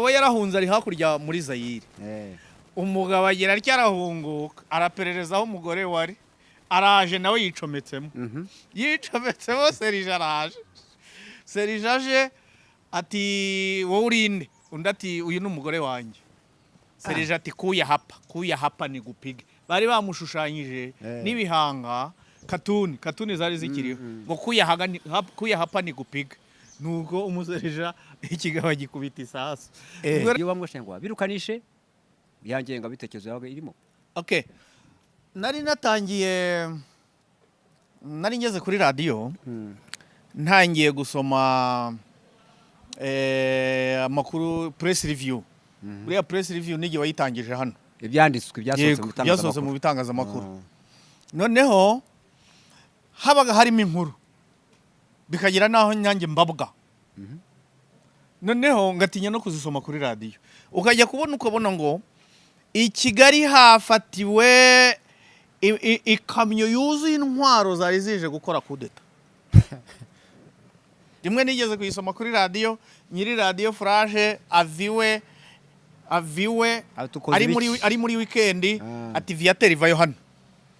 we yarahunze ari hakurya muri Zaire umugabo agira ryarahunguka arapererezaho umugore wari araje nawe yicometsemo yicometsemo Serije aje ati wowe urinde undi ati uyu ni umugore wanjye Serije ati kuya hapa ni gupige bari bamushushanyije n'ibihanga katuni zari zikiriho ngo kuya hapa ni gupige nuko umusereja ikigaba gikubita isasu iyo bamwashengwa birukanishe yangenga bitekerezo yawe irimo. Okay, nari ngeze kuri radio ntangiye gusoma amakuru press review buriya press review nige wayitangije hano ibyanditswe byasohotse mu bitangazamakuru noneho habaga harimo inkuru bikagira naho nyange mbabwa noneho ngatinya no kuzisoma kuri radio ukajya ukabona ngo I Kigali hafatiwe ikamyo yuzuye intwaro zari zije gukora kudeta rimwe nigeze kuyisoma kuri radio nyiri radio Flash aviwe ari muri weekend ati viateur ivayo hano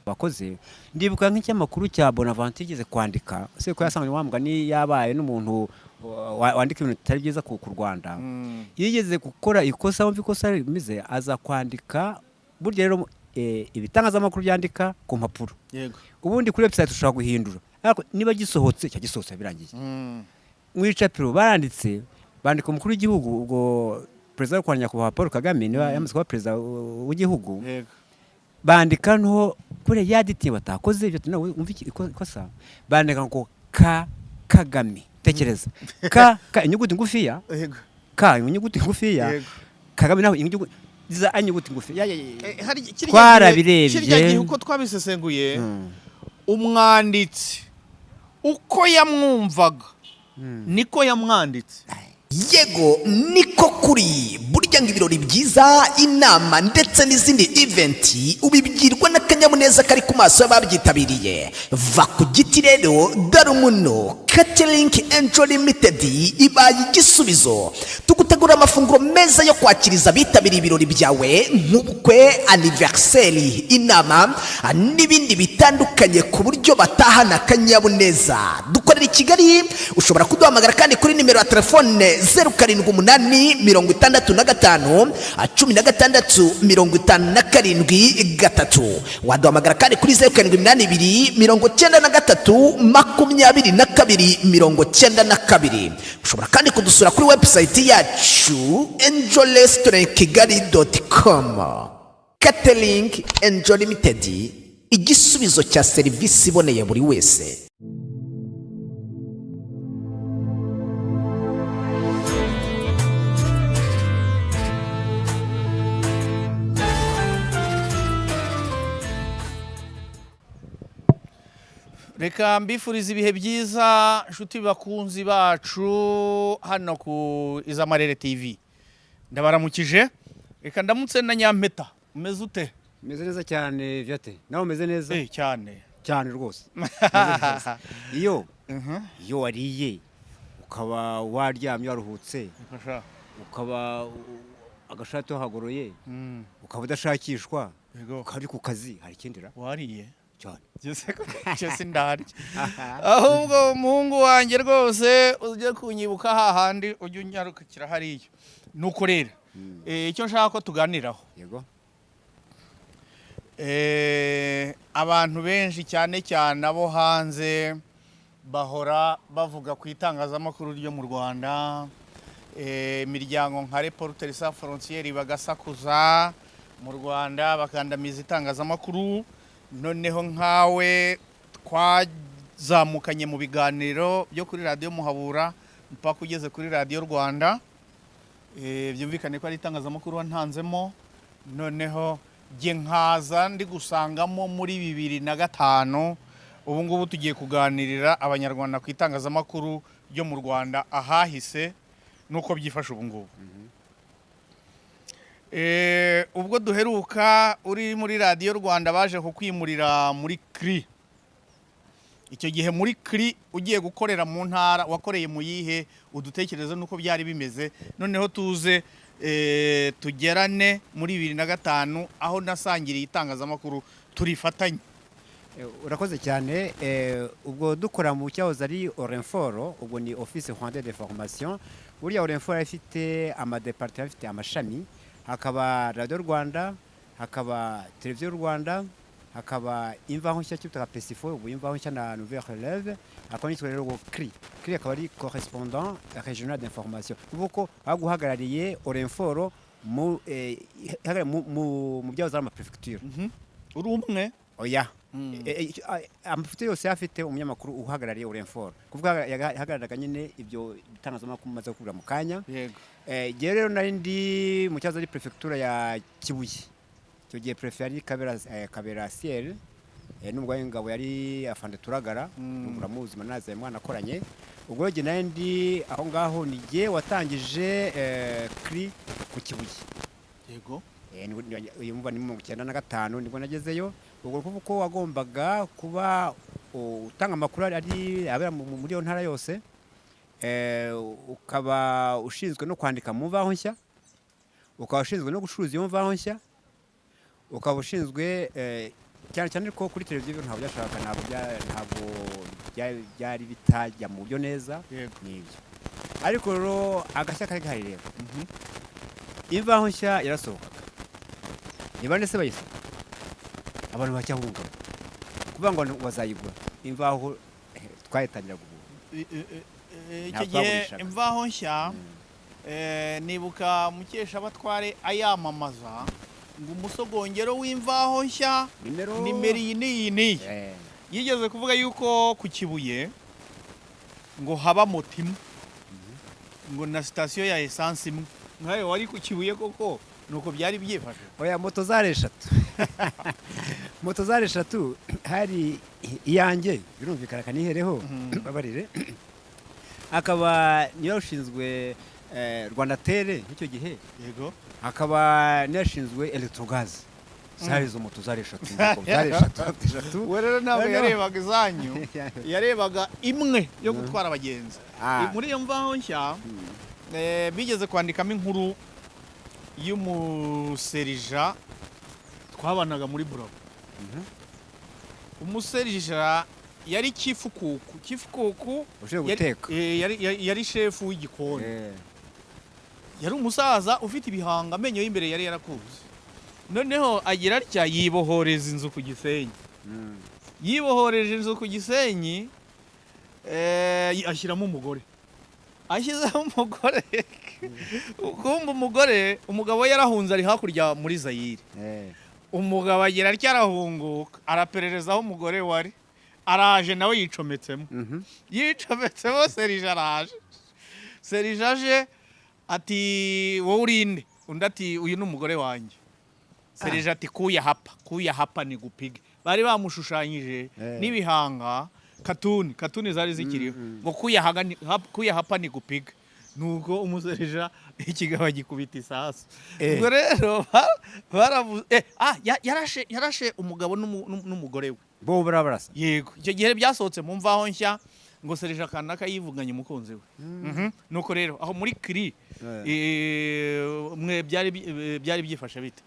bakoze ndibuka nk'icyamakuru cya Bonaventure igeze kwandika se ko yasanganye wambwa ni yabaye n'umuntu wandika ibintu bitari byiza ku Rwanda yigeze gukora ikosa wumva ikosa rimeze aza kwandika burya rero ibitangazamakuru byandika ku mpapuro yego ubundi kuri website ushobora guhindura ariko niba gisohotse cyagisohotse birangiye mwicapiro baranditse bandika umukuru w'igihugu ubwo president kwa Nyakubahwa Paul Kagame niba yamaze kuba president w'igihugu yego bandika nto kure yaditi batakoze ibyo nawe umva ikosa bandika ngo Kagame tekereza inyuguti ngufiya yego inyuguti ngufiya Kagame nawe inyuguti za anyuguti ngufiya hari twarabirebye uko twabisesenguye umwanditsi uko yamwumvaga niko yamwanditse yego niko kuri burya ngo ibirori byiza inama ndetse n'izindi eventi ubibwirwa n'akanyamuneza kari ku maso y'ababyitabiriye va ku giti rero darumuno Catering Angel Limited ibaye igisubizo tugutegura amafunguro meza yo kwakiriza bitabiriye ibirori byawe nk'ubukwe anniversaire inama n'ibindi bitandukanye ku buryo batahana akanyamuneza dukorera I Kigali ushobora kuduhamagara kandi kuri nimero ya telefone 0788165657 waduhamagara kandi kuri 0782932292 ushobora kandi kudusura kuri website yacu angelrestaurantkigali.com. Catering Angel Limited igisubizo cya serivisi iboneye buri wese. reka mbifuriza ibihe byiza nshuti bakunzi bacu hano ku Izamarere TV ndabaramukije reka ndamutse na Nyampeta umeze ute meze neza cyane vyate nawe umeze neza cyane rwose iyo wariye ukaba waryamye waruhutse ukaba agashati hagoroye ukaba udashakishwa ukaba ku kazi hari kindira wariye cyane cyose ndarye ahubwo umuhungu wanjye rwose ujye kunyibuka hahandi ujye unyarukira hariya nuko rero icyo nshaka ko tuganiraho yego abantu benshi cyane abo hanze bahora bavuga ku itangazamakuru ryo mu Rwanda imiryango nka Reporters sans frontières bagasakuza mu Rwanda bakandamiza itangazamakuru noneho nkawe twazamukanye mu biganiro byo kuri radio Muhabura mpaka ugeze kuri radio Rwanda byumvikane ko ari itangazamakuru wantanzemo noneho je nkaza ndi gusangamo muri 2005 ubu ngubu tugiye kuganirira abanyarwanda ku itangazamakuru ryo mu Rwanda ahahise nuko byifashe ubu ngubu ubwo duheruka uri muri radio Rwanda baje kukwimurira muri CRI icyo gihe muri CRI ugiye gukorera mu ntara wakoreye mu yihe udutekereze nuko byari bimeze noneho tuze tugerane muri 2005 aho nasangiriye itangazamakuru turifatanye. urakoze cyane. Ubwo dukora mu cyahoze ari Orenforo, ubwo ni Office Rwanda de Formation. Buriya Orenforo ifite amadepartement, afite amashami, hakaba Radio Rwanda, hakaba Televiziyo Rwanda, hakaba Imvaho Nshya cyitwa Pesifo, ubu Imvaho Nshya na Nouvelle Relève, hakaba n'itwa rero CRI. CRI akaba ari correspondant régional d'information. Kuko haguhagarariye Orenforo mu byahoze ari amaprefecture. Uri umwe? Oya. Amafoto yose afite umunyamakuru uhagarariye Orenforo. Kuvuga yahagararaga nyine ibyo bitangazamakuru maze gukura mu kanya. Yego. Gihe rero nari ndi mu cyahoze ari prefecture ya Kibuye. Icyo gihe prefet yari Kabera Ciel. N'umugabo w'ingabo yari Afande Turagara, n'umuramuzi manaze mwana akoranye. Ubwo gihe nari ndi aho ngaho ni gihe watangije CRI ku Kibuye. Yego. Uyu mva ni 1995 nibwo nagezeyo. Ubwo kuko wagombaga kuba utanga amakuru ari abera muri yo ntara yose, ukaba ushinzwe no kwandika mu Mvaho Nshya, ukaba ushinzwe no gucuruza iyo Mvaho Nshya, ukaba ushinzwe cyane cyane ko kuri televiziyo ntabwo byashaka, ntabwo byari bitajya mu buryo neza n'ibyo. Ariko rero agashya kari gahari rero, Imvaho Nshya yarasohokaga, niba ndetse bayisohoka abantu bacyahunga kuvuga ngo bazayigura. Imvaho twayitangira kugura icyo gihe Imvaho Nshya, nibuka Mukesha Batware ayamamaza ngo umusogongero w'Imvaho Nshya nimero iyi yigeze kuvuga yuko ku Kibuye ngo haba moto imwe ngo na sitasiyo ya essence imwe. Nkawe wari ku Kibuye koko nuko byari byifashe? Oya, moto zari eshatu. Moto zari eshatu, hari iyanjye birumvikana kanihereho babarire, akaba niyo ushinzwe Rwanda Tele icyo gihe. Yego. Akaba niyashinzwe Electrogaz. Zari zo moto zari eshatu. Zari eshatu. We rero ntabwo yarebaga izanyu, yarebaga imwe yo gutwara abagenzi. Muri iyo Mvaho Nshya bigeze kwandikamo inkuru y'umuserija twabanaga muri Bravo. Umuserija yari Kifukuku yari shefu w'igikoni. Yari umusaza ufite ibihanga, amenyo y'imbere yari yarakuze. Noneho agira atya yibohoreza inzu ku Gisenyi. Yibohoreje inzu ku Gisenyi, ashyiramo umugore. Ashyizeho umugore, ukumva umugabo yarahunze ari hakurya muri Zaire. Umugabo agira atya arahunguka, arapererezaho umugore wari araje nawe yicometsemo. Yicometsemo Serija araje. Serija aje ati wowe urinde, undi ati uyu ni umugore wanjye. Serija ati kuya hapa ni gupige. Bari bamushushanyije n'ibihanga katuni zari zikiriho ngo kuya hapa ni gupiga. Nuko umuserija ikigaba gikubita isasu. Ubwo rero baravuze yarashe umugabo n'umugore we bo barabarasa. Yego, icyo gihe byasohotse mu Mvaho Nshya ngo Serija kanaka yivuganye umukunzi we. Nuko rero aho muri CRI mwe byari byifashe bite?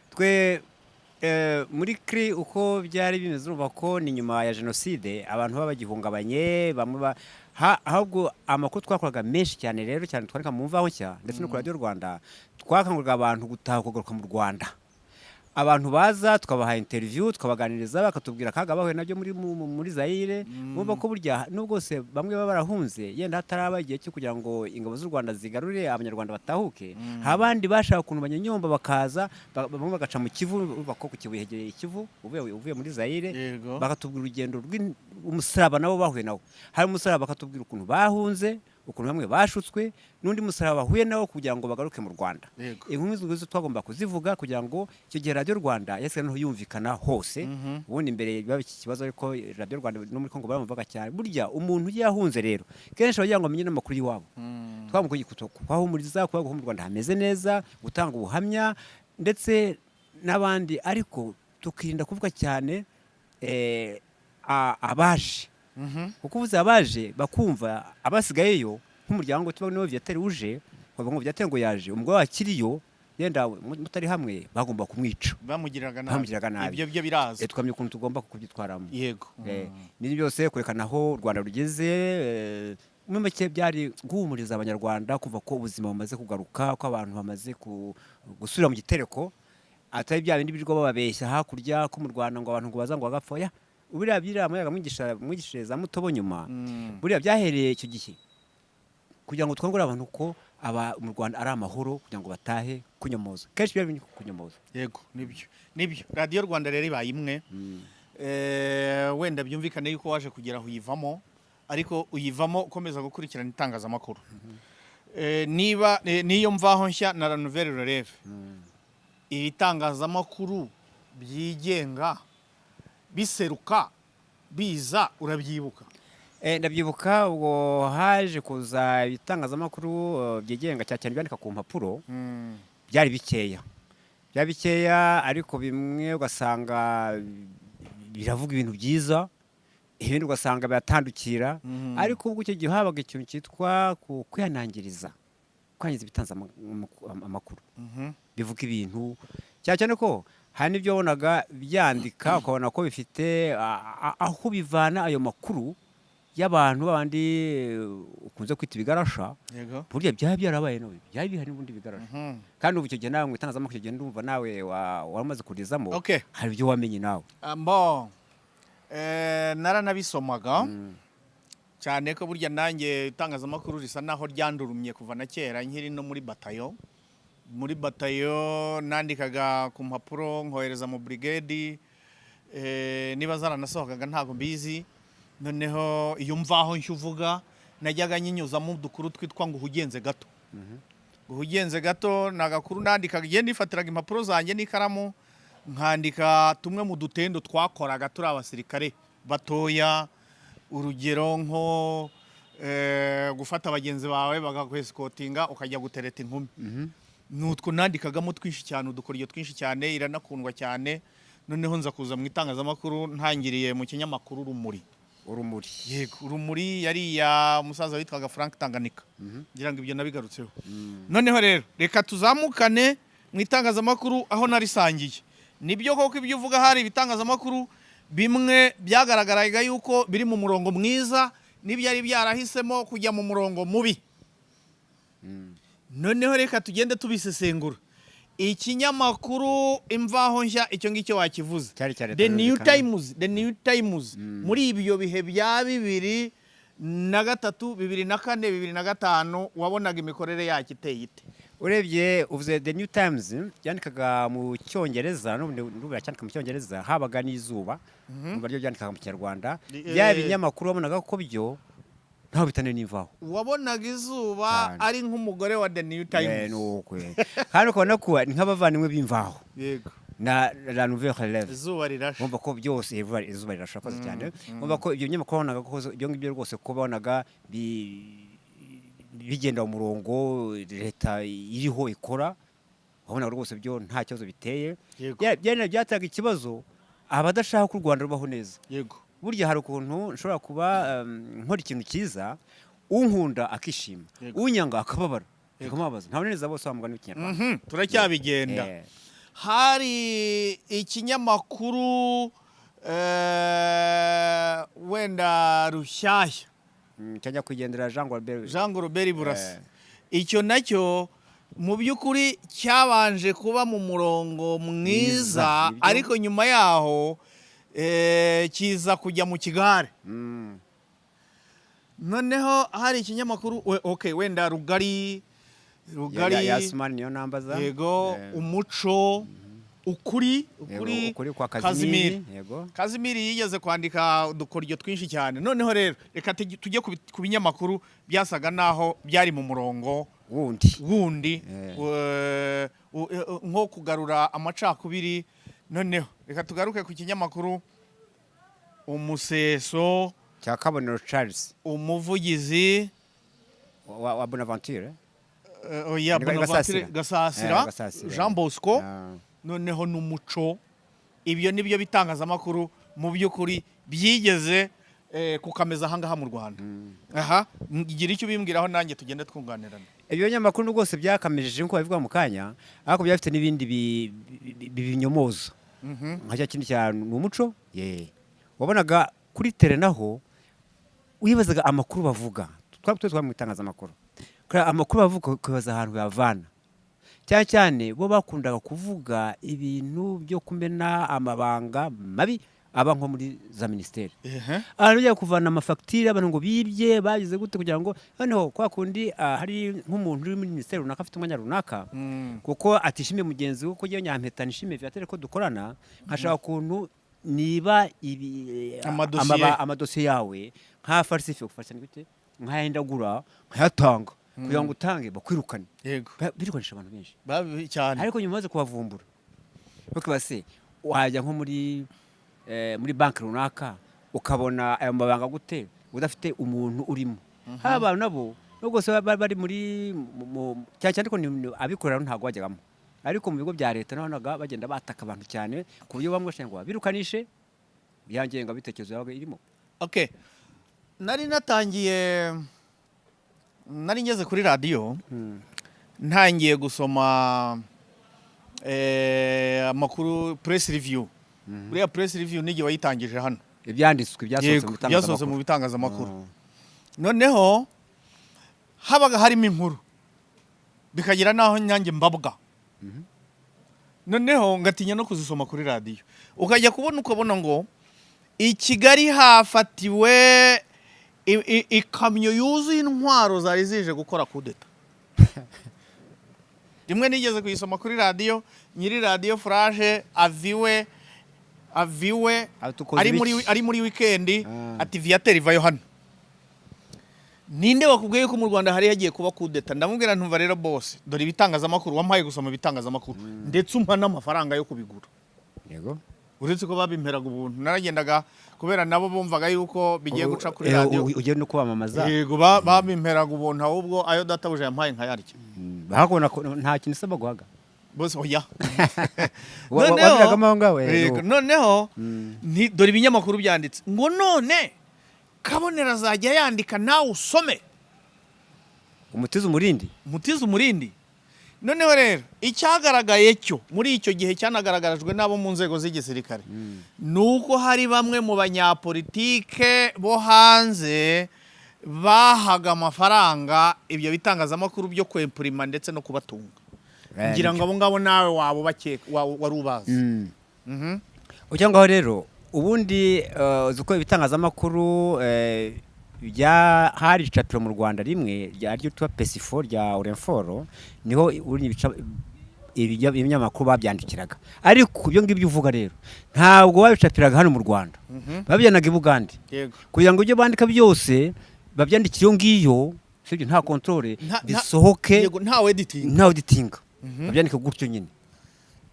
Twe muri CRI uko byari bimeze, urumva ko ni nyuma ya jenoside abantu babagihungabanye, bamwe ahubwo amakuru twakoraga menshi cyane rero cyane twarika mu Mvaho Nshya ndetse no kuri Radio Rwanda, twakanguriraga abantu gutaha kugaruka mu Rwanda. Abantu baza tukabaha interview, tukabaganiriza, bakatubwira kaga bahuye nabyo muri Zaire. Bumva ko burya nubwo se bamwe baba barahunze yenda hataraba igihe cyo kugira ngo ingabo z'u Rwanda zigarure abanyarwanda batahuke, abandi bashaka kuntu banyonyomba bakaza bamwe bagaca mu Kivu, urumva ko ku Kivu hegereye Kivu uvuye muri Zaire. Bakatubwira urugendo rw'umusaraba nabo bahuye nawo. Hari umusaraba bakatubwira ukuntu bahunze, ukuntu bamwe bashutswe, n'undi musaraba bahuye nawo kugira ngo bagaruke mu Rwanda. Inkuru zo twagomba kuzivuga kugira ngo icyo gihe Radio Rwanda yase no yumvikana hose. Ubundi imbere biba iki kibazo, ariko Radio Rwanda no muri Kongo baramuvuga cyane. Burya umuntu yahunze rero kenshi bagira ngo amenye n'amakuru y'iwabo. Twamukuye kwahumuriza kuba mu Rwanda hameze neza, gutanga ubuhamya ndetse n'abandi, ariko tukirinda kuvuga cyane abaje. Kuko uvuze abaje bakumva abasigayeyo nk'umuryango tuba no Viateur uje bavuga ngo byatengo yaje umugore wakiriyo yenda mutari hamwe bagomba kumwica bamugiraga nabi ibyo biraza twamye ukuntu tugomba kubyitwaramo yego n'ibyo byose kwerekana aho u Rwanda rugeze muri make byari guhumuriza abanyarwanda kuva ko ubuzima bumaze kugaruka ko abantu bamaze gusubira mu gitereko atari bya bindi birirwa bababeshya hakurya ko mu Rwanda ngo abantu ngo baza ngo bagapfa biriya muyaga mwigishije za mutobo nyuma buriya byahereye icyo gihe kugira ngo twongere abantu ko mu Rwanda ari amahoro kugira ngo batahe kunyomoza kenshi biba kunyomoza yego nibyo radiyo Rwanda rero ibaye imwe wenda byumvikane yuko waje kugera aho uyivamo ariko uyivamo ukomeza gukurikirana itangazamakuru niyo mvaho nshya na la nouvelle relève ibitangazamakuru byigenga biseruka biza urabyibuka ndabyibuka ubwo haje kuza ibitangazamakuru byigenga cyane byandika ku mpapuro byari bikeya ariko bimwe ugasanga biravuga ibintu byiza ibindi ugasanga biratandukira ariko ubwo icyo gihe habaga ikintu cyitwa kwihanangiriza kwangiza ibitangazamakuru bivuga ibintu cyane ko hari n'ibyo wabonaga byandika ukabona ko bifite aho bivana ayo makuru y'abantu bandi ukunze kwita ibigarasha burya byaba byarabaye nawe byari bihari n'ubundi bigarasha kandi ubu icyo gihe nawe mu itangazamakuru icyo gihe ndumva nawe waramaze kurizamo hari ibyo wamenye nawe naranabisomaga cyane ko burya nanjye itangazamakuru risa naho ryandurumye kuva na kera nkiri no muri batayo nandikaga ku mpapuro nkohereza mu brigade niba zaranasohokaga ntabwo mbizi noneho iyo mvaho uvuga najyaga nyinyuzamo udukuru twitwa ngo uhugenze gato uhugenze gato ni agakuru nandikaga igihe nifatiraga impapuro zanjye n'ikaramu nkandika tumwe mu dutendo twakoraga turi abasirikare batoya urugero nko gufata abagenzi bawe bagakwesikotinga ukajya gutereta inkumi nutwo nandikagamo twinshi cyane udukoryo twinshi cyane iranakundwa cyane noneho nza kuza mu itangazamakuru ntangiriye mu kinyamakuru urumuri yari ya umusaza witwaga Frank Tanganyika ngira ngo ibyo nabigarutseho noneho rero reka tuzamukane mu itangazamakuru aho narisangiye nibyo koko ibyo uvuga hari ibitangazamakuru bimwe byagaragaraga yuko biri mu murongo mwiza n'ibyari byarahisemo kujya mu murongo mubi noneho reka tugende tubisesengura ikinyamakuru imvaho nshya icyo ngicyo wakivuze The New Times muri ibyo bihe bya 2003 2004 2005 wabonaga imikorere yacyo iteye ite urebye uvuze The New Times yandikaga mu cyongereza n'ubu yacyandika mu cyongereza habaga n'izuba n'ubu ryo byandikaga mu kinyarwanda bya binyamakuru wabonaga ko byo ntaho bitane n'imvaho wabonaga izuba ari nk'umugore wa The New Times kandi ukabona ko ni nk'abavandimwe b'imvaho yego na la nouvelle relève izuba rirasha bumva ko byose izuba rirasha koze cyane bumva ko ibyo binyamakuru wabonaga ko ibyo ngibyo rwose ko babonaga bigenda mu murongo leta iriho ikora wabona rwose byo nta kibazo biteye byataga ikibazo abadashaka ko u Rwanda rubaho neza yego burya hari ukuntu nshobora kuba nkora ikintu cyiza unkunda akishima unyanga akababara akamubaza nta neza bose bamugana ikinyarwanda turacyabigenda hari ikinyamakuru wenda rushyashya cyajya kwigendera Jean Golbert Burasa icyo nacyo mu by'ukuri cyabanje kuba mu murongo mwiza ariko nyuma yaho kiza kujya mu kigare noneho hari ikinyamakuru wenda rugari Yasmani niyo nambaza yego umuco ukuri kwa Kazimiri yigeze kwandika udukoryo twinshi cyane noneho rero reka tujye ku binyamakuru byasaga naho byari mu murongo wundi nko kugarura amacakubiri noneho reka tugaruke ku kinyamakuru umuseso cya Kabonero Charles umuvugizi wa Bonaventure Bonaventure Gasasira Jean Bosco noneho n'umuco ibyo nibyo bitangazamakuru mu by'ukuri byigeze kukameza ahangaha mu Rwanda aha ngira icyo bimbwiraho nanjye tugende twunganirana ibyo binyamakuru rwose byakamejeje nk'uko babivuga mu kanya, ariko byafite n'ibindi binyomoza nka cya kindi cyane ni umuco wabonaga kuri tere naho wibazaga amakuru bavuga twaba mu itangazamakuru, amakuru bavuga ukibaza ahantu bayavana, cyane cyane bo bakundaga kuvuga ibintu byo kumena amabanga mabi aba nko muri za ministeri, abantu bajya kuvana amafagitire abantu ngo bibye bagize gute kugira ngo noneho kwa kundi hari nk'umuntu uri muri ministeri runaka afite umwanya runaka kuko atishimiye mugenzi we ko yo nyampeta nishimiye Viateur ko dukorana nkashaka kuntu niba amadosiye yawe nka falsifié gufasha gute nkayendagura nkayatanga kugira ngo utange bakwirukane, birikoresha abantu benshi cyane, ariko nyuma maze kubavumbura bakibase wajya nko muri banki runaka ukabona ayo mabanga gute udafite umuntu urimo, abantu nabo rwose bari muri cyane ko abikorera ntago bajyagamo, ariko mu bigo bya leta nabonaga bagenda bataka abantu cyane ku buryo bamwe ngo birukanishe byangenga bitekerezo yawe irimo. Okay, nari ngeze kuri radio ntangiye gusoma amakuru press review. Buriya press review nige wayitangije hano ibyanditswe byasohotse mu bitangazamakuru, noneho habaga harimo inkuru bikagira naho nyange mbabwa, noneho ngatinya no kuzisoma kuri radio, ukajya ukabona ngo i Kigali hafatiwe ikamyo yuzuye intwaro zari zije gukora kudeta. Rimwe nigeze kuyisoma kuri radio, nyiri radio Flash aviwe ari muri weekend ati Viateur ivayo hano. Ninde wakubwiye ko mu Rwanda hari yagiye kuba kudeta? Ndamubwira ntumva rero boss, dore ibitangazamakuru wampaye gusoma ibitangazamakuru ndetse umpa n'amafaranga yo kubigura. Yego, uretse ko babimperaga ubuntu, naragendaga kubera nabo bumvaga yuko bigiye guca kuri radio ugiye no kubamamaza. Yego, babimperaga ubuntu, ahubwo ayo databuja yampaye nkayarya. Bakabona nta kintu saba guhaga bose oya. Noneho dore ibinyamakuru byanditse ngo none Kabonera azajya yandika nawe usome, umutiza umurindi. Noneho rero icyagaragaye cyo muri icyo gihe cyanagaragarijwe n'abo mu nzego z'igisirikare nuko hari bamwe mu banyapolitike bo hanze bahaga amafaranga ibyo bitangazamakuru byo kwempurima ndetse no kubatunga. Ngira ngo abo ngabo nawe wabo bakeka wari ubazi. Ucyangwa rero ubundi uko ibitangazamakuru hari icapiro mu Rwanda rimwe ryo twa Pesifo rya Orenforo, niho ibinyamakuru babyandikiraga, ariko ibyo ngibyo uvuga rero ntabwo babicapiraga hano mu Rwanda, babyanaga i Bugande kugira ngo ibyo bandika byose babyandikira iyo ngiyo, sibyo nta controle bisohoke, nta editing babyandika gutyo nyine.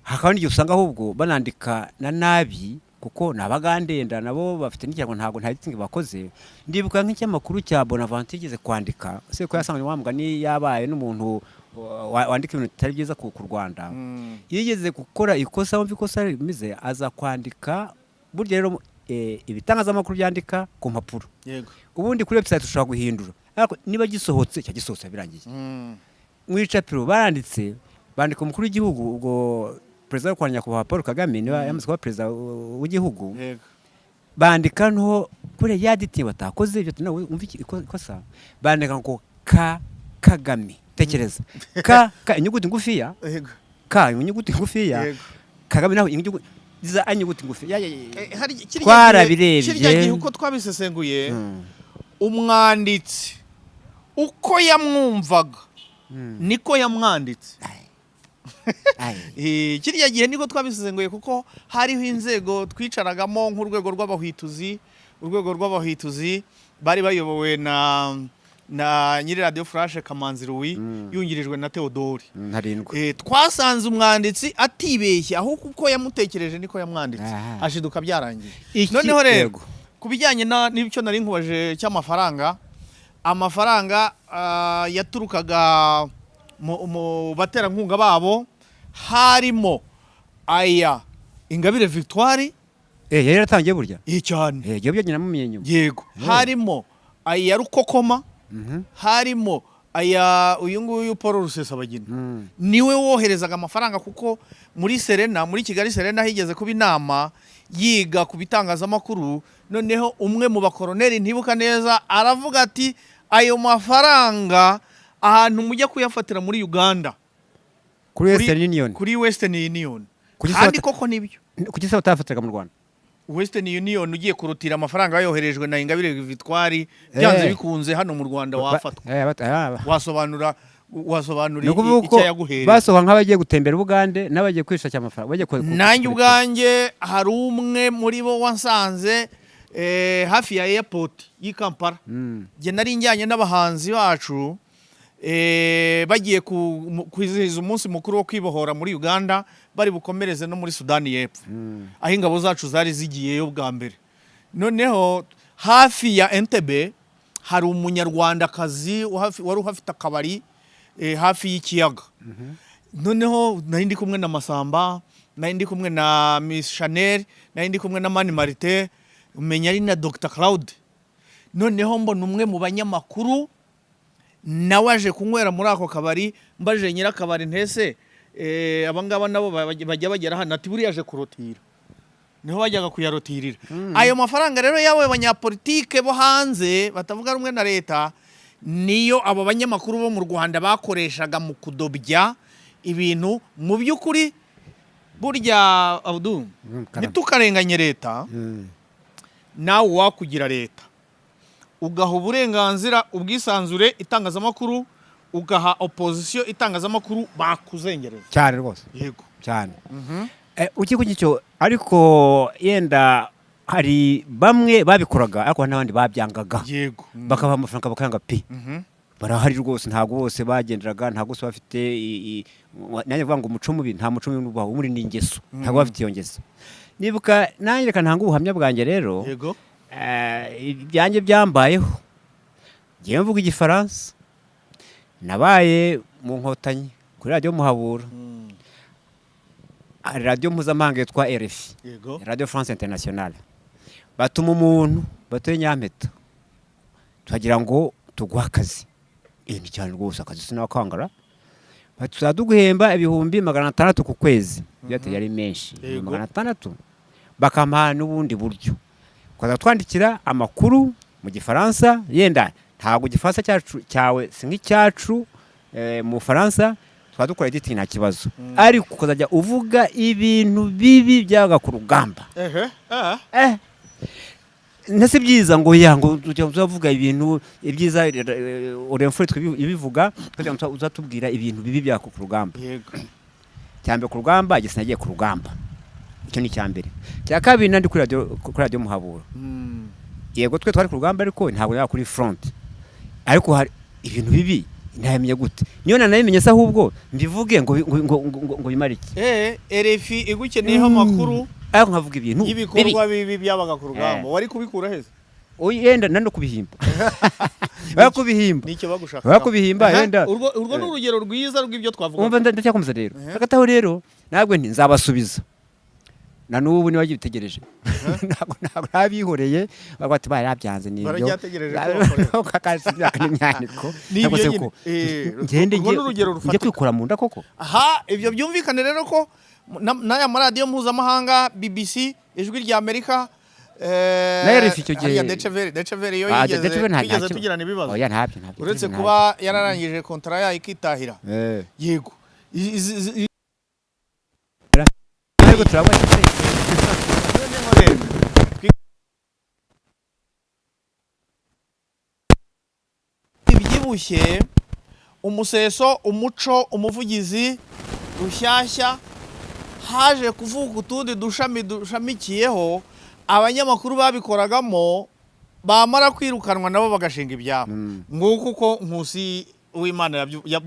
Hakaba n'igihe usanga ahubwo banandika na nabi kuko nabagandenda nabo bafite n'icyago ntago nta editing bakoze. Ndibuka nk'icyamakuru cya Bonaventure igeze kwandika se ko yasanganye wambwa ni yabaye n'umuntu wandika ibintu bitari byiza ku Rwanda, yigeze gukora ikosa wumva ikosa rimeze aza kwandika burya rero ibitangazamakuru byandika ku mpapuro. Yego, ubundi kuri website ushobora guhindura, ariko niba gisohotse cyagisohotse birangiye. Mu icapiro baranditse bandika umukuru w'igihugu ubwo Perezida wa Nyakubahwa Paul Kagame niba yamaze kuba perezida w'igihugu, bandika nto kure yaditi batakoze ibyo nawe umva ikosa, bandika ngo Kagame. Tekereza inyuguti ngufiya, inyuguti ngufiya, Kagame naho inyuguti ziza anyuguti ngufiya. Twarabirebye kirya gihe uko twabisesenguye, umwanditsi uko yamwumvaga niko yamwanditse. Kirya gihe niko twabisesenguye kuko hariho inzego twicaragamo nk'urwego rw'abahwituzi bari bayobowe na nyiri radio Flash Kamanzi Louis yungirijwe na Theodore. Twasanze umwanditsi atibeshye ahubwo uko yamutekereje niko yamwanditse, ashiduka byarangiye. Noneho rero kubijyanye n'icyo nari nkubaje cy'amafaranga, amafaranga yaturukaga mu baterankunga babo harimo aya Ingabire Victoire, yari yaratangiye burya cyane, yego byagenda mu menyo. Yego, harimo aya Rukokoma, harimo uyu nguyu Paul Rusesabagina niwe woherezaga amafaranga, kuko muri Kigali Serena higeze kuba inama yiga ku bitangazamakuru, noneho umwe mu bakoroneri ntibuka neza aravuga ati ayo mafaranga ahantu mujya kuyafatira muri Uganda kuri Western Union, kuri Western Union, kandi koko nibyo. Kuki se utafatiraga mu Rwanda? Western Union ugiye kurutira amafaranga yoherejwe na Ingabire Victoire, byanze bikunze hano mu Rwanda wafatwa. Wasobanura icyo yaguhereye. Basoba nk'abagiye gutembera Bugande n'abagiye kwishakira amafaranga. Nanjye ubwanjye hari umwe muri bo wansanze hafi ya airport y'i Kampala. Nge nari njyanye n'abahanzi bacu bagiye kwizihiza umunsi mukuru wo kwibohora muri Uganda, bari bukomereze no muri Sudani y'Epfo, aho ingabo zacu zari zigiyeyo bwa mbere. Noneho hafi ya Entebbe hari umunyarwandakazi wari uhafite akabari hafi y'ikiyaga. Noneho nari ndi kumwe na Masamba, nari ndi kumwe na Miss Chanel, nari ndi kumwe na Mani Martin, umenya ari na Dr Claude. Noneho mbona umwe mu banyamakuru nawe aje kunywera muri ako kabari, mbaje nyirakabari ntese abangaba nabo bajya bagera hano, ati buriya aje kurotira. Niho bajyaga kuyarotirira. Ayo mafaranga rero yawe abanyapolitike bo hanze batavuga rumwe na leta, niyo abo banyamakuru bo mu Rwanda bakoreshaga mu kudobya ibintu. Mu by'ukuri burya Abdul, nitukarenganye leta, nawe wakugira leta ugaha uburenganzira ubwisanzure itangazamakuru, ugaha opposition itangazamakuru, bakuzengereza cyane rwose. Yego cyane. Ukiko cyo ariko yenda hari bamwe babikoraga ariko n'abandi babyangaga. Yego. Bakaba amafaranga bakanga pi. Barahari rwose, ntago bose bagenderaga, ntago bose bafite nanjye vuga ngo umuco mubi, nta muco mubi ubaho, muri n'ingeso, ntago bafite iyo ngeso. Nibuka nanjye reka ntanga ubuhamya bwanjye rero. Yego. Ibyanjye byambayeho. Ngiye mvuga Igifaransa. Nabaye mu Nkotanyi kuri Radio Muhabura. Radio mpuzamahanga yitwa RFI. Yego. Radio France Internationale. Batuma umuntu batoye Nyampeta, tugira ngo tuguha akazi. Ni cyane rwose akazi sinakangara. Batuzaduguhemba ibihumbi 600 ku kwezi. Byateye ari menshi. 600 bakampa n'ubundi buryo. Kwaza twandikira amakuru mu Gifaransa, yenda ntago Gifaransa cyawe nk'icyacu mu Faransa, twadukora editing nta kibazo. Ariko ukazajya uvuga ibintu bibi byaga ku rugamba. Nase byiza ngo yango uzavuga ibintu ibyiza uremfure twibivuga, kugira uzatubwira ibintu bibi byako ku rugamba. Yego. Cyambe ku rugamba gisinagiye ku rugamba. Icyo ni cyambere. Cya kabiri nandi kuri radio Muhabura. Yego twe twari ku rugamba ariko ntabwo yaba kuri front. Ariko hari ibintu bibi ntayamenye gute. Niyo nanayimenye se ahubwo mbivuge ngo bimarike. RFI igukeneyeho amakuru, ariko nkavuga ibintu ibikorwa bibi byabaga ku rugamba. Wari kubikura heza? Yenda nando kubihimba. Bakubihimba. Nicyo bagushaka. Bakubihimba yenda. Urwo ni urugero rwiza rw'ibyo twavuga. Umva ndacyakomeza rero. Hagataho rero nabwo nzabasubiza. Na nubu niba gitegereje. Ntabwo nabihoreye bagati barabyanze n'ibyo. Barajyategereje ko kakazi n'imyaniko. Nibyo ko ngende ngiye kwikora mu nda koko. Aha, ibyo byumvikane rero ko n'aya maradiyo mpuzamahanga, BBC, Ijwi rya Amerika, na RFI icyo gihe. Ya Deutsche Welle yo yigeze tugirana ibibazo. Oya ntabyo. Uretse kuba yararangije kontra yayo ikitahira. Yego. Ariko turabona ibyibushye, umuseso, umuco, umuvugizi, rushyashya, haje kuvuga utundi dushami dushamikiyeho, abanyamakuru babikoragamo bamara kwirukanwa nabo bagashinga ibyabo. Nguko uko Nkusi Uwimana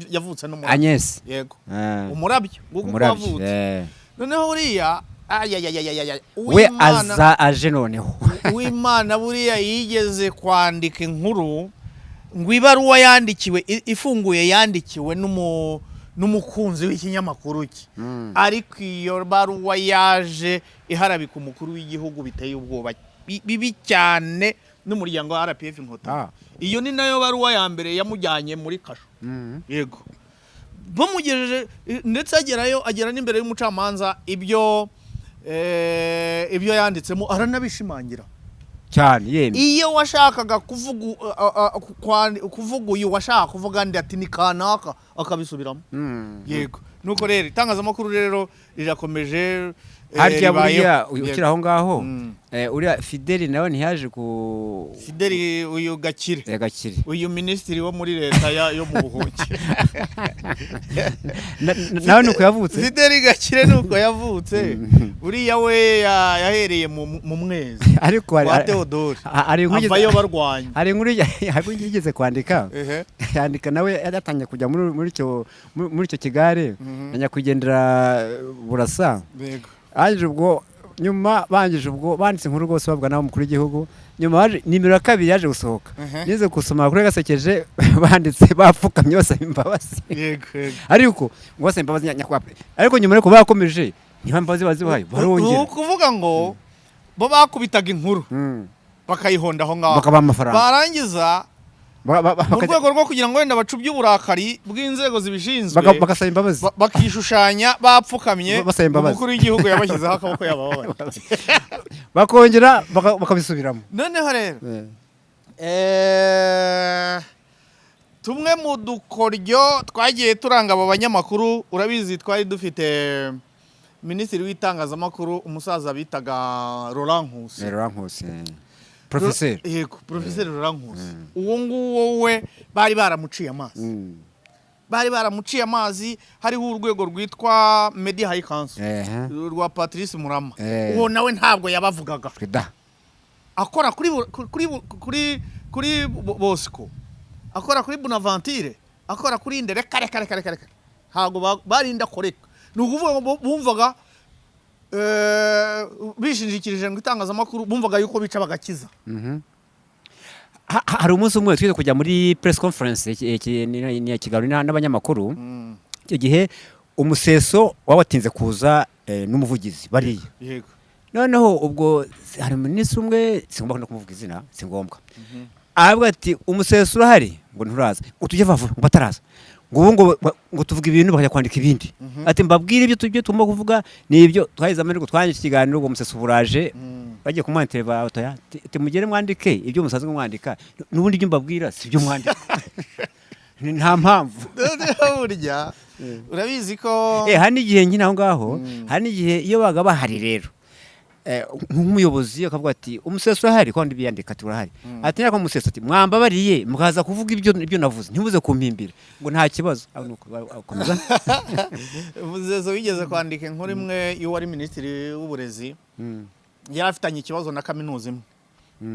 yavutse no muri Agnes. Yego. Umurabyo nguko wavutse. Noneho uriya we aje noneho Uwimana buriya yigeze kwandika inkuru ngo ibaruwa yandikiwe ifunguye yandikiwe n'umukunzi w'ikinyamakuru cye. Ariko iyo baruwa yaje iharabika umukuru w'igihugu biteye ubwoba bibi cyane, n'umuryango wa RPF Inkotanyi. Ah. Iyo ni nayo baruwa ya mbere yamujyanye muri kasho. Yego. Bamugejeje ndetse agera n'imbere y'umucamanza ibyo yanditsemo aranabishimangira cyane yemwe. iyo washakaga kuvuga uyu washaka kuvuga ndi ati ni kanaka akabisubiramo. Yego. Nuko rero itangazamakuru rero rirakomeje. Harya buriya ukiri aho ngaho uriya Fideli nawe ntiyaje ku Fideli uyu Gakire. Gakire Uyu minisitiri wo muri leta yo mu buhunzi. nawe nuko yavutse. Fideli Gakire nuko yavutse. Uriya we yahereye mu mwezi ariko wa Theodore avayo barwanya. Hari inkuru yigeze kwandika yandika nawe yatangiye kujya muri icyo kigare nyakwigendera Burasa. Anje ubwo nyuma bangije ubwo banditse inkuru rwose bavuga nawe umukuru w'igihugu nyuma nimero 2 yaje gusohoka nize gusoma kuri gasekeje banditse bapfukamye basaba imbabazi. Yego. Ariko ngo basaba imbabazi nyakwape ariko nyuma ariko bakomeje niba imbabazi bazibaye barongera. Ukuvuga ngo bo bakubitaga inkuru bakayihonda aho ngaho bakaba amafaranga barangiza mu rwego rwo kugira ngo wenda bacubye uburakari bw'inzego zibishinzwe bagasaba imbabazi bakishushanya bapfukamye umukuru w'igihugu yabashyizeho akaboko yababaye bakongera bakabisubiramo. Noneho rero tumwe mu dukoryo twagiye turanga abo banyamakuru urabizi twari dufite minisitiri w'itangazamakuru umusaza bitaga Laurent Nkusi. Professeur. Yego, Professeur Laurent Nkusi. Uwo nguwo we bari baramuciye amazi. Hariho urwego rwitwa Media High Council rwa Patrice Murama. Uwo nawe ntabwo yabavugaga. Akora kuri Bosco. Akora kuri Bonaventure. Akora kuri Ndere kare. Ntabwo barinda koreka. Nukuvuga ngo bumvaga bishinjikirije ngo itangazamakuru bumvaga yuko bica bagakiza. Hari umunsi umwe twize kujya muri press conference ni Kigali n'abanyamakuru. Icyo gihe umuseso wabatinze kuza n'umuvugizi bariya. Yego. Noneho ubwo hari minisitiri umwe singomba no kumuvuga izina singombwa. Avuga ati umuseso urahari ngo nturaza utujye vavu ngo bataraza. Ngo tuvuga ibintu bakajya kwandika ibindi. Ati mbabwire ibyo tujye tugomba kuvuga ni ibyo twahize ameriko twandika ikiganiro ngo umuseso uburaje bagiye kumwantera batoya ati mugere mwandike ibyo musaze mwandika n'ubundi ibyo mbabwira si byo mwandika. Nta mpamvu. Burya urabizi ko hari igihe nyine aho ngaho hari igihe iyo baga bahari rero nk'umuyobozi akavuga ati umuseso urahari kandi biyandika ati urahari ati nyako umuseso ati mwambabariye mukaza kuvuga ibyo navuze ntibuze kumpimbira ngo nta kibazo akomeza. Umuseso wigeze kwandika inkuru imwe iyo wari minisitiri w'uburezi yari afitanye ikibazo na kaminuza imwe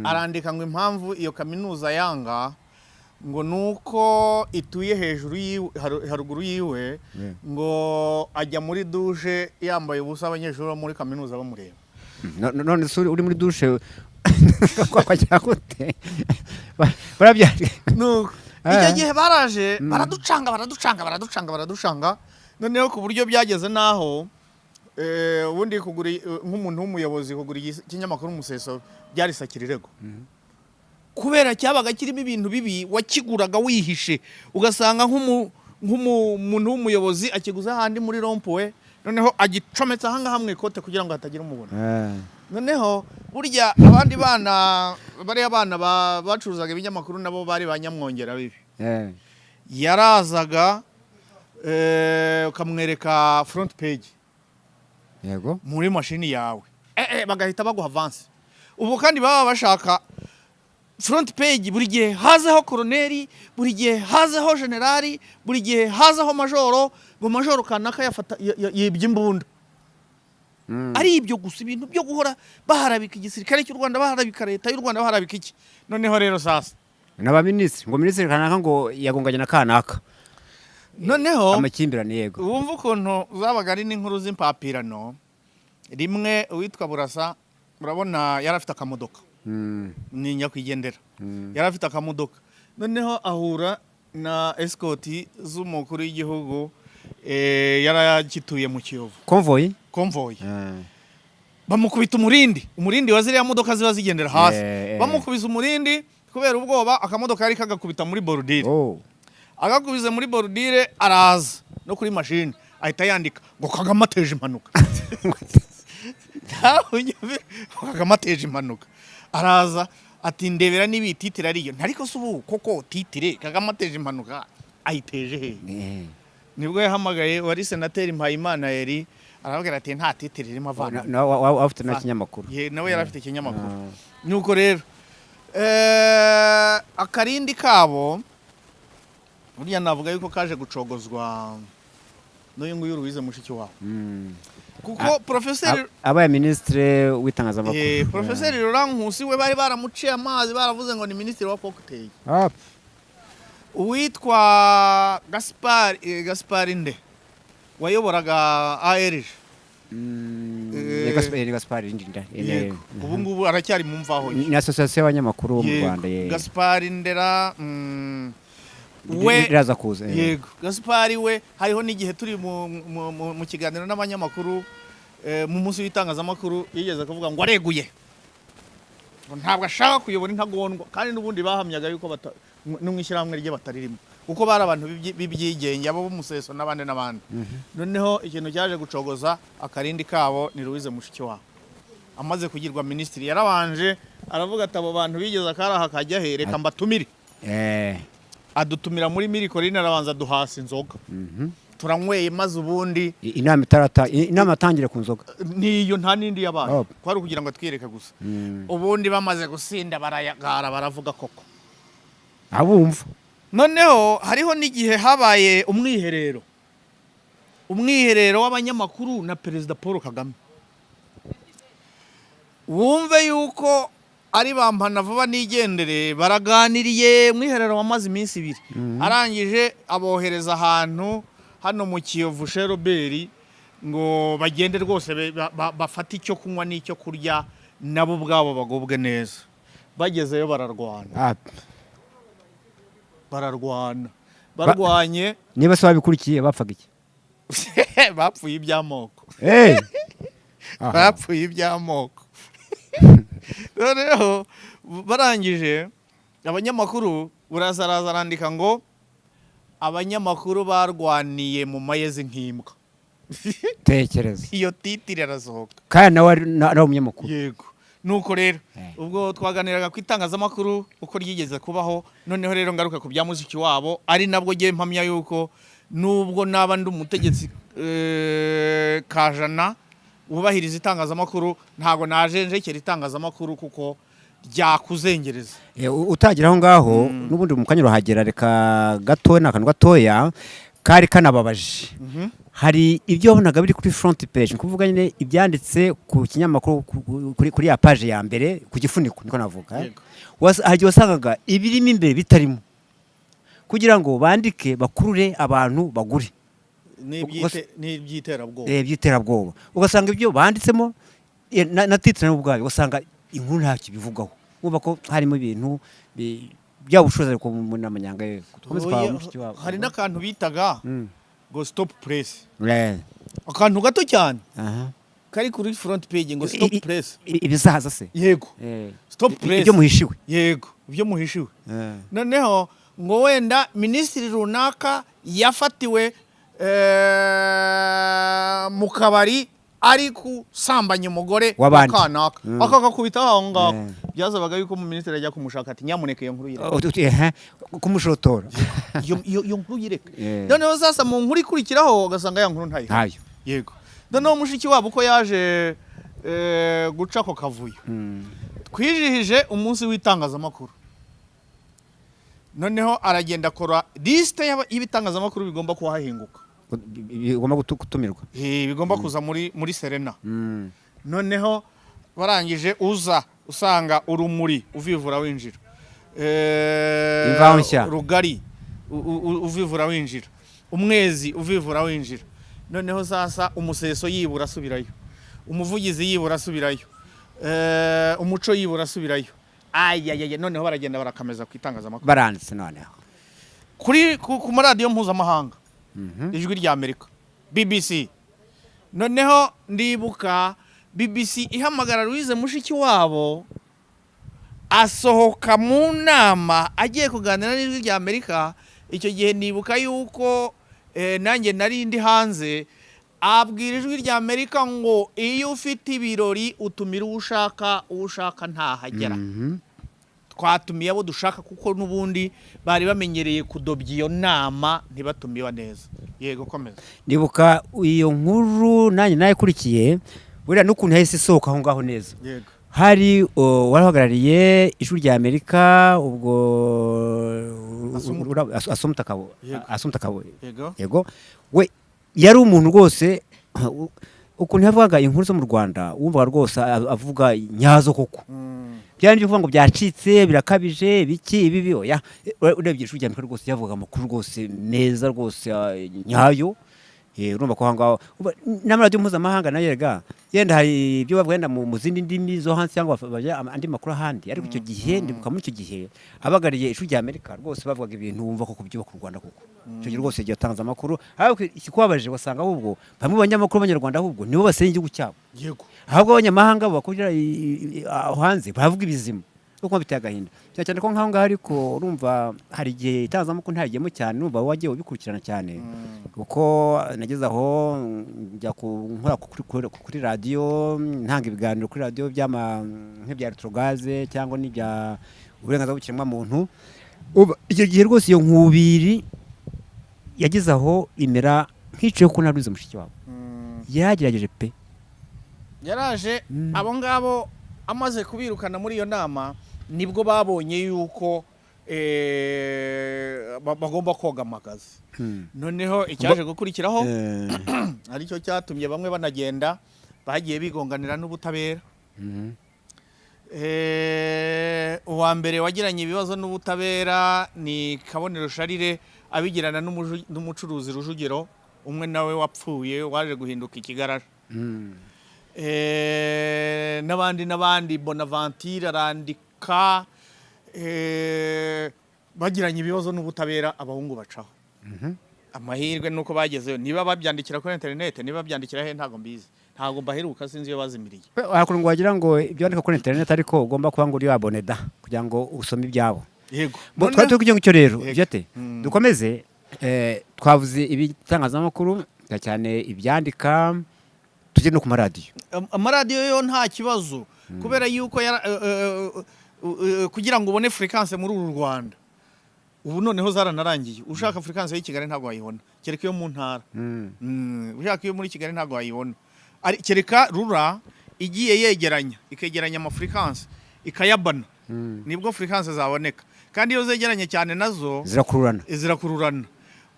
arandika ngo impamvu iyo kaminuza yanga ngo nuko ituye hejuru haruguru yiwe ngo ajya muri douche yambaye ubusa abanyeshuri muri kaminuza bamureba. None uri muri douche kwakwagira gute barabyari nuko icyo gihe baraje baraducanga noneho ku buryo byageze naho ubundi kugura nk'umuntu w'umuyobozi kugura ikinyamakuru umuseso byari sakirirego kubera cyabaga kirimo ibintu bibi wakiguraga wihishe ugasanga nk'umuntu w'umuyobozi akiguza ahandi muri rompuwe noneho agicometse ahangaha mu ikote kugira ngo hatagira umubona. Noneho burya abandi bana bariya bana bacuruzaga ibinyamakuru nabo bari banyamwongera bibi. Yarazaga ukamwereka front page yego muri mashini yawe bagahita baguha avance. Ubu kandi baba bashaka front page buri gihe hazeho koloneli, buri gihe hazeho generali, buri gihe hazeho majoro, ngo majoro kanaka yibye imbunda. Ari ibyo gusa ibintu byo guhora baharabika igisirikare cy'u Rwanda, baharabika leta y'u Rwanda, baharabika iki. Noneho rero sasa n'aba minisitiri ngo minisitiri kanaka ngo yagonganye na kanaka. Noneho amakimbirane yego. Wumva ukuntu zabaga ari n'inkuru z'impapirano. Rimwe uwitwa Burasa urabona yarafite akamodoka. Ni nyakwigendera. Yarafite akamodoka. Noneho ahura na escort z'umukuru w'igihugu yaragituye mu Kiyovu. Convoy. bamukubita umurindi wa ziriya modoka ziba zigendera hasi, bamukubise umurindi kubera ubwoba, akamodoka yari kagakubita muri borudire, agakubize muri borudire, araza no kuri mashini ahita yandika ngo Kagame ateje impanuka. Kagame ateje impanuka, araza ati ndebera niba titire ariyo, ariko se ubu koko titire Kagame ateje impanuka ayiteje he? Nibwo yahamagaye wari senateri Mpayimana Eri, arababwira ati nta titire irimo avana. nawe afite n'ikinyamakuru, nawe yari afite ikinyamakuru. Nuko rero akarindi kabo burya navuga yuko kaje gucogozwa n'uyu nguyu Louise Mushikiwabo, kuko professeur abaye ministre w'itangazamakuru, professeur Laurent Nkusi we bari baramuciye amazi, baravuze ngo ni ministre wa cocktail. Uwitwa Gaspard Nde wayoboraga ARG, Gaspard Nde ubu ngubu aracyari mu mvaho, ni association y'abanyamakuru bo mu Rwanda. Gaspard Ndera we iraza kuza. Yego, Gaspard we hariho n'igihe turi mu kiganiro n'abanyamakuru mu munsi w'itangazamakuru yigeze kuvuga ngo areguye, ntabwo ashaka kuyobora intagondwa, kandi n'ubundi bahamyaga yuko n'umwishyirahamwe rye bataririmo, kuko bari abantu b'ibyigenge, abo b'umuseso n'abandi. Noneho ikintu cyaje gucogoza akarindi kabo ni Louise Mushikiwabo. Amaze kugirwa minisitiri yarabanje aravuga ati abo bantu bigeze akaraha kajya he, reka mbatumire. Adutumira muri Mirikorine, arabanza duhasa inzoga, turanyweye, maze ubundi inama atangire ku nzoga niyo nta nindi yabaye, kwari kugira ngo twireke gusa. Ubundi bamaze gusinda barayagara, baravuga koko abumva. Noneho hariho n'igihe habaye umwiherero w'abanyamakuru na Perezida Paul Kagame. Wumve yuko ari bampana vuba nigendere, baraganiriye, umwiherero wamaze iminsi 2, arangije abohereza ahantu hano mu Kiyovu Sheroberi ngo bagende rwose bafate icyo kunywa n'icyo kurya, nabo ubwabo bagubwe neza. Bagezeyo bararwanye. Niba se babikurikiye bapfaga iki? Bapfuye iby'amoko. Bapfuye iby'amoko. Noneho barangije abanyamakuru buraza arandika ngo abanyamakuru barwaniye mu mayezi nk'imbwa. Tekereza iyo titire arasohoka, kandi nawe umunyamakuru. Yego. Nuko rero ubwo twaganiraga ku itangazamakuru uko ryigeze kubaho, noneho rero ngaruka ku bya Mushikiwabo, ari nabwo giye mpamya yuko nubwo naba ndi umutegetsi kajana wubahiriza itangazamakuru, ntago najenjekera itangazamakuru kuko ryakuzengereza. Utagira aho ngaho n'ubundi mu kanyiro hagera, reka gatoya n'akantu gatoya kari kanababaje. Hari ibyo wabonaga biri kuri front page, kuvuga nyine ibyanditse ku kinyamakuru kuri ya page ya mbere ku gifuniko, niko navuga. Hagiye wasangaga ibirimo imbere bitarimo, kugira ngo bandike bakurure abantu bagure n'ibyiterabwoba. Ugasanga ibyo banditsemo na titre n'ubwayo, ugasanga inkuru ntacyo bivugaho, wumva ko harimo ibintu by'ubushobozi ko mu namanyanga. Hari n'akantu bitaga ngo stop press, akantu gato cyane kari kuri front page ngo stop press. Ibizahaza se? Yego, stop press, ibyo muhishiwe. Yego, ibyo muhishiwe. Noneho ngo wenda minisitiri runaka yafatiwe mu kabari ari kusambanya umugore wakanaka, akagakubita aho ngaho. Byazabaga yuko mu minisitiri ajya kumushaka ati nyamuneka iyo nkuru yireke, kumushotora iyo nkuru yireke. Noneho sasa mu nkuru ikurikiraho ugasanga ya nkuru ntayo. Yego. Noneho Mushikiwabo uko yaje guca ko kavuyo, twijihije umunsi w'itangazamakuru. Noneho aragenda akora liste y'ibitangazamakuru bigomba kuhahinguka, bigomba gutumirwa, bigomba kuza muri Serena. Noneho barangije uza usanga Urumuri uvivura winjira, Rugari uvivura winjira, Umwezi uvivura winjira. Noneho sasa Umuseso yibura asubirayo, Umuvugizi yibura asubirayo, Umuco yibura asubirayo. Noneho baragenda barakameza ku itangazamakuru, baranditse noneho ku maradiyo mpuzamahanga, Ijwi rya Amerika, BBC. Noneho ndibuka BBC ihamagara Louise Mushikiwabo asohoka mu nama agiye kuganira n'ijwi rya Amerika. Icyo gihe nibuka yuko nanjye nari ndi hanze, abwira ijwi rya Amerika ngo iyo ufite ibirori utumira ushaka ntahagera. Twatumiye abo dushaka kuko n'ubundi bari bamenyereye kudobya iyo nama ntibatumiwe neza. Yego komeza. Ndibuka iyo nkuru nanjye nayikurikiye, buriya n'ukuntu yahise isohoka aho ngaho neza. Yego. Hari warahagarariye ijwi rya Amerika ubwo Assumpta Kabo. Yego. We yari umuntu rwose ukuntu yavugaga inkuru zo mu Rwanda wumva rwose avuga nyazo koko. Byari byo kuvuga ngo byacitse birakabije biki ibi oya, urebye ijwi rya Amerika rwose yavuga amakuru rwose neza rwose nyayo. Urumva ko hangaho n'amaradiyo mpuzamahanga nayo yega yenda hari ibyo bavuga mu zindi ndimi zo hanze cyangwa andi makuru ahandi, ariko icyo gihe ndibuka muri icyo gihe abagariye ijwi rya Amerika rwose bavugaga ibintu wumva ko kubyubaka u Rwanda koko. Icyo gihe rwose gitangaza amakuru, ariko ikikubabaje wasanga ahubwo bamwe banyamakuru b'Abanyarwanda ahubwo nibo basenya igihugu cyabo. Yego. Ahubwo abanyamahanga bakorera hanze bavuga ibizima uko biteye agahinda cyane ko nkaho ngaho, ariko urumva hari igihe itangazamakuru ntagiyemo cyane, urumva wagiye ubikurikirana cyane kuko nageze aho njya nkora kuri radiyo, ntanga ibiganiro kuri radiyo nk'ibya Retrogaze cyangwa n'ibya uburenganzira bw'ikiremwamuntu. Icyo gihe rwose iyo nkubiri yageze aho imera nk'iciye ko na Louise Mushikiwabo yaragerageje pe, yaraje abo ngabo amaze kubirukana muri iyo nama nibwo babonye yuko bagomba koga amagazi. Noneho icyaje gukurikiraho aricyo cyatumye bamwe banagenda bagiye bigonganira n'ubutabera. Uwa mbere wagiranye ibibazo n'ubutabera ni Kabonero Charire abigirana n'umucuruzi Rujugiro, umwe nawe wapfuye waje guhinduka ikigarara. N'abandi Bonaventure arandika bagiranye ibibazo n'ubutabera, abahungu bacaho. Amahirwe nuko bagezeyo, niba babyandikira kuri internet niba byandikira he ntago mbizi, ntago mbaheruka sinzi iyo bazimiriye. Hakuru ngo wagira ngo ibyo andika kuri internet ariko ugomba kuba ngo uri abone da kugira ngo usome ibyabo. Yego. Twari kugira ngo icyo rero byate dukomeze twavuze ibitangazamakuru cyane ibyandika, tujye no ku maradiyo. Amaradiyo yo nta kibazo kubera yuko kugira ngo ubone frequence muri uru Rwanda ubu noneho zaranarangiye. Ushaka frequence y'i Kigali ntago wayibona, kereka iyo mu ntara. Ushaka iyo muri Kigali ntago wayibona, kereka rura igiye ikegeranya ama frequence ikayabana, nibwo frequence zaboneka. Kandi iyo zegeranye cyane nazo zirakururana.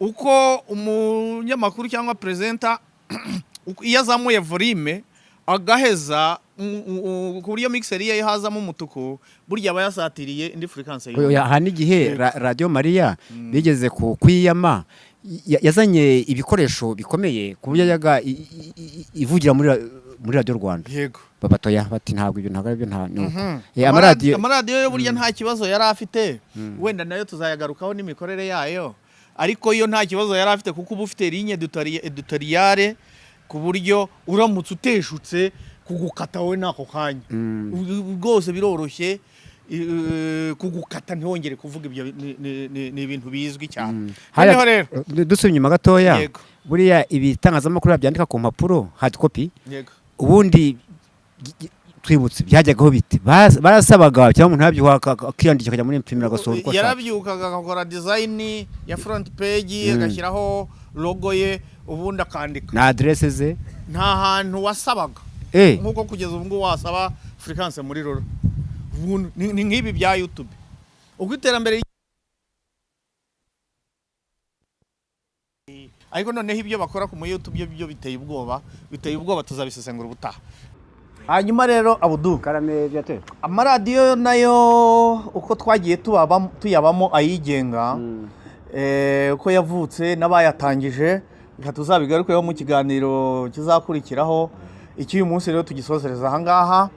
Uko umunyamakuru cyangwa presenter iyo azamuye volume agaheza ku buryo mixer ye hazamo umutuku, burya aba yasatiriye indi frequence yo. Aha n'igihe Radio Maria bigeze kwiyama yazanye ibikoresho bikomeye ku buryo yaga ivugira muri Radio Rwanda. Yego. Babatoya bati ntabwo ibyo ntabwo ibyo nta. Amaradiyo yo burya nta kibazo yari afite, wenda nayo tuzayagarukaho n'imikorere yayo, ariko yo nta kibazo yari afite kuko uba ufite ligne editoriale ku buryo uramutse uteshutse kugukata wowe nako kanya rwose biroroshye kugukata ntihongere kuvuga ibyo ni ibintu bizwi cyane. Hano rero dusubye inyuma gatoya, buriya ibitangazamakuru byandika ku mpapuro hard copy, ubundi twibutse byajyagaho bite, barasabaga cyangwa umuntu yabyuka akiyandikira akajya muri imprimira agasohoka. Yarabyukaga agakora design ya front page agashyiraho logo ye, ubundi akandika na adresse ze. Nta hantu wasabaga nkuko kugeza ubu ngubu wasaba frequence muri roro. Ni nk'ibi bya YouTube, ubwo iterambere ariko noneho ibyo bakora ku YouTube byo biteye ubwoba tuzabisesengura ubutaha. Hanyuma rero Abudu Karame byate amaradiyo nayo uko twagiye tuyabamo ayigenga uko yavutse n'abayatangije, reka tuzabigarukeho mu kiganiro kizakurikiraho. Icy'uyu munsi rero tugisozereza aha ngaha.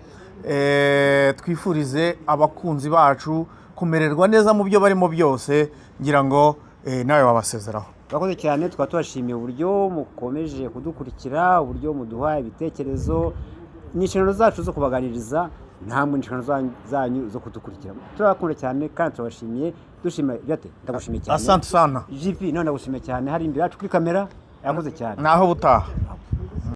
Twifurize abakunzi bacu kumererwa neza mu byo barimo byose, ngira ngo nawe wabasezeraho. Bakoze cyane, tukaba tubashimiye uburyo mukomeje kudukurikira, uburyo muduha ibitekerezo ni inshingano zacu zo kubaganiriza, ntabwo inshingano zanyu zo kudukurikira. Turabakunda cyane kandi turabashimiye, dushima byate, ndagushimiye cyane. Asante sana. JP none ndagushimiye cyane, hari imbere yacu kuri kamera, yakoze cyane. Naho butaha.